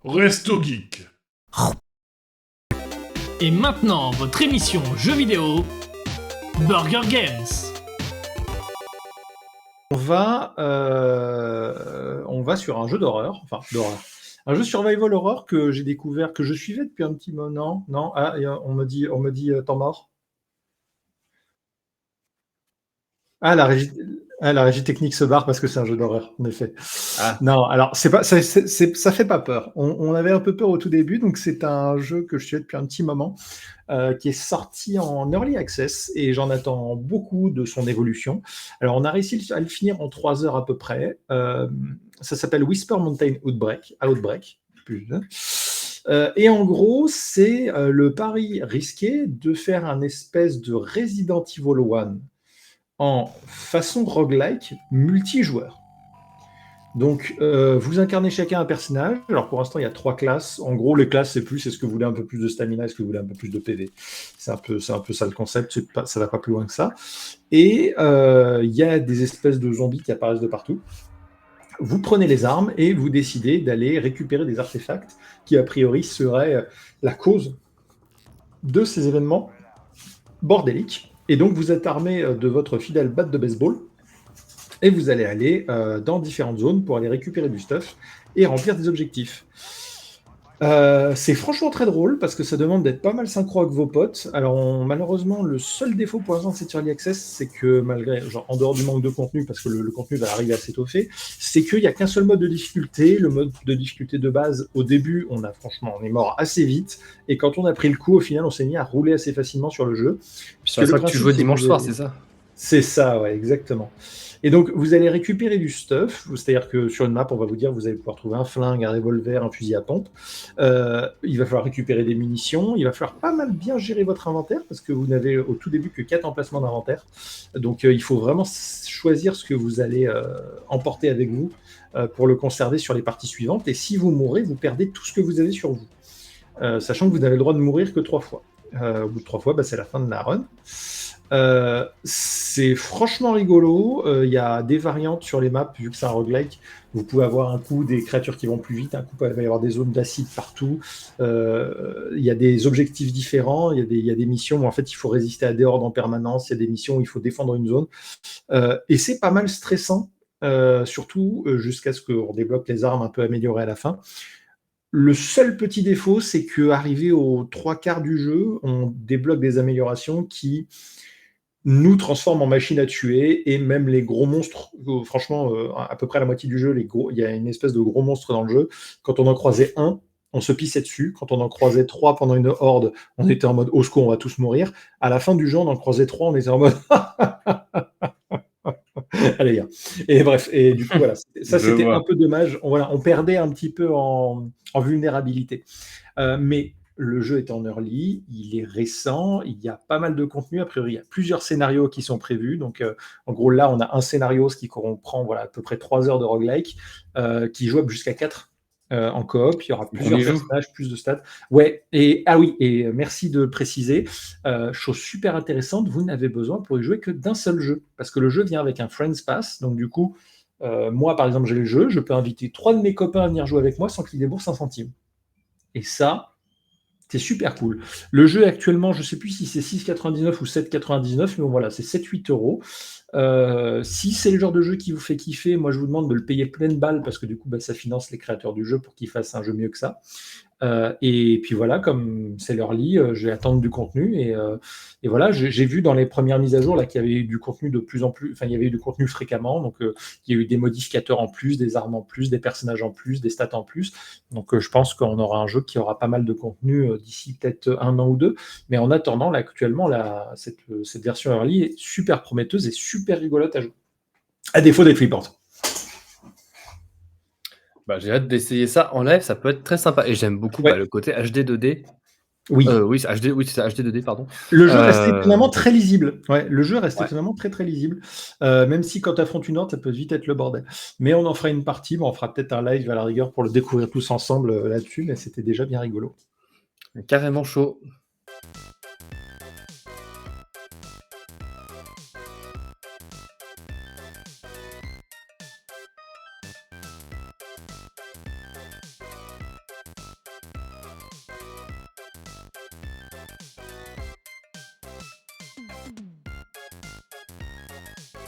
Resto Geek. Et maintenant, votre émission jeux vidéo, Burger Games. On va sur un jeu d'horreur, un jeu survival horror que j'ai découvert, que je suivais depuis un petit moment. Non, on me dit temps mort. La régie technique se barre parce que c'est un jeu d'horreur, en effet. Non, alors ça fait pas peur. On avait un peu peur au tout début, donc c'est un jeu que je suis depuis un petit moment, qui est sorti en early access et j'en attends beaucoup de son évolution. Alors on a réussi à le finir en 3 heures à peu près. Ça s'appelle Whisper Mountain Outbreak. Et en gros, c'est le pari risqué de faire un espèce de Resident Evil 1 en façon roguelike multijoueur. Donc, vous incarnez chacun un personnage. Alors, pour l'instant, il y a 3 classes. En gros, les classes, c'est est-ce que vous voulez un peu plus de stamina, est-ce que vous voulez un peu plus de PV. C'est un peu ça le concept. Ça va pas plus loin que ça. Et il y a des espèces de zombies qui apparaissent de partout. Vous prenez les armes et vous décidez d'aller récupérer des artefacts qui, a priori, seraient la cause de ces événements bordéliques. Et donc, vous êtes armé de votre fidèle batte de baseball et vous allez aller dans différentes zones pour aller récupérer du stuff et remplir des objectifs. C'est franchement très drôle parce que ça demande d'être pas mal synchro avec vos potes. Alors malheureusement, le seul défaut pour l'instant de cette early access, c'est que malgré, en dehors du manque de contenu, parce que le contenu va arriver à s'étoffer, c'est qu'il n'y a qu'un seul mode de difficulté. Le mode de difficulté de base, au début, on est mort assez vite. Et quand on a pris le coup, au final, on s'est mis à rouler assez facilement sur le jeu. C'est ça que tu jouais dimanche soir, c'est ça ? C'est ça, ouais, exactement. Et donc, vous allez récupérer du stuff, c'est-à-dire que sur une map, on va vous dire, vous allez pouvoir trouver un flingue, un revolver, un fusil à pompe. Il va falloir récupérer des munitions. Il va falloir pas mal bien gérer votre inventaire, parce que vous n'avez au tout début que 4 emplacements d'inventaire. Donc, il faut vraiment choisir ce que vous allez emporter avec vous pour le conserver sur les parties suivantes. Et si vous mourrez, vous perdez tout ce que vous avez sur vous. Sachant que vous n'avez le droit de mourir que 3 fois. Au bout de 3 fois, c'est la fin de la run. C'est franchement rigolo. Il y a des variantes sur les maps, vu que c'est un roguelike. Vous pouvez avoir un coup des créatures qui vont plus vite, un coup il va y avoir des zones d'acide partout. Il y a des objectifs différents. Il y a des missions où en fait il faut résister à des hordes en permanence. Il y a des missions où il faut défendre une zone. Et c'est pas mal stressant, surtout jusqu'à ce qu'on débloque les armes un peu améliorées à la fin. Le seul petit défaut, c'est qu'arrivé aux 3/4 du jeu, on débloque des améliorations qui nous transforment en machine à tuer, et même les gros monstres, franchement, à peu près la moitié du jeu, il y a une espèce de gros monstre dans le jeu. Quand on en croisait un, on se pissait dessus. Quand on en croisait 3 pendant une horde, on était en mode « au secours, on va tous mourir ». À la fin du jeu, on en croisait 3, on était en mode allez, gars. Et bref, et du coup, voilà, ça c'était un peu dommage. On perdait un petit peu en vulnérabilité. Mais le jeu est en early, il est récent, il y a pas mal de contenu. A priori, il y a plusieurs scénarios qui sont prévus. Donc, en gros, là, on a un scénario, ce qui comprend à peu près 3 heures de roguelike, qui est jouable jusqu'à 4 en coop. Il y aura plusieurs personnages, plus de stats. Ouais, et merci de le préciser. Chose super intéressante, vous n'avez besoin pour y jouer que d'un seul jeu, parce que le jeu vient avec un Friends Pass. Donc, du coup, moi, par exemple, j'ai le jeu, je peux inviter 3 de mes copains à venir jouer avec moi sans qu'ils déboursent 1 centime. Et ça, c'est super cool. Le jeu actuellement, je ne sais plus si c'est 6,99 ou 7,99, mais bon, voilà, c'est 7-8 euros. Si c'est le genre de jeu qui vous fait kiffer, moi je vous demande de le payer pleine balle, parce que du coup ça finance les créateurs du jeu pour qu'ils fassent un jeu mieux que ça. Et puis voilà, comme c'est l'early, je vais attendre du contenu, et voilà, j'ai vu dans les premières mises à jour là, qu'il y avait eu du contenu de plus en plus, enfin il y avait eu du contenu fréquemment, donc il y a eu des modificateurs en plus, des armes en plus, des personnages en plus, des stats en plus, donc je pense qu'on aura un jeu qui aura pas mal de contenu d'ici peut-être 1 an ou 2, mais en attendant, là actuellement, cette version early est super prometteuse et super rigolote à jouer, à défaut d'être flippante. J'ai hâte d'essayer ça en live, ça peut être très sympa. Et j'aime beaucoup le côté HD 2D. Oui. C'est ça, HD 2D, pardon. Le jeu reste étonnamment très lisible. Ouais, le jeu reste étonnamment très très lisible. Même si quand tu affrontes une horde, ça peut vite être le bordel. Mais on en fera une partie, on fera peut-être un live à la rigueur pour le découvrir tous ensemble là-dessus, mais c'était déjà bien rigolo. Carrément chaud.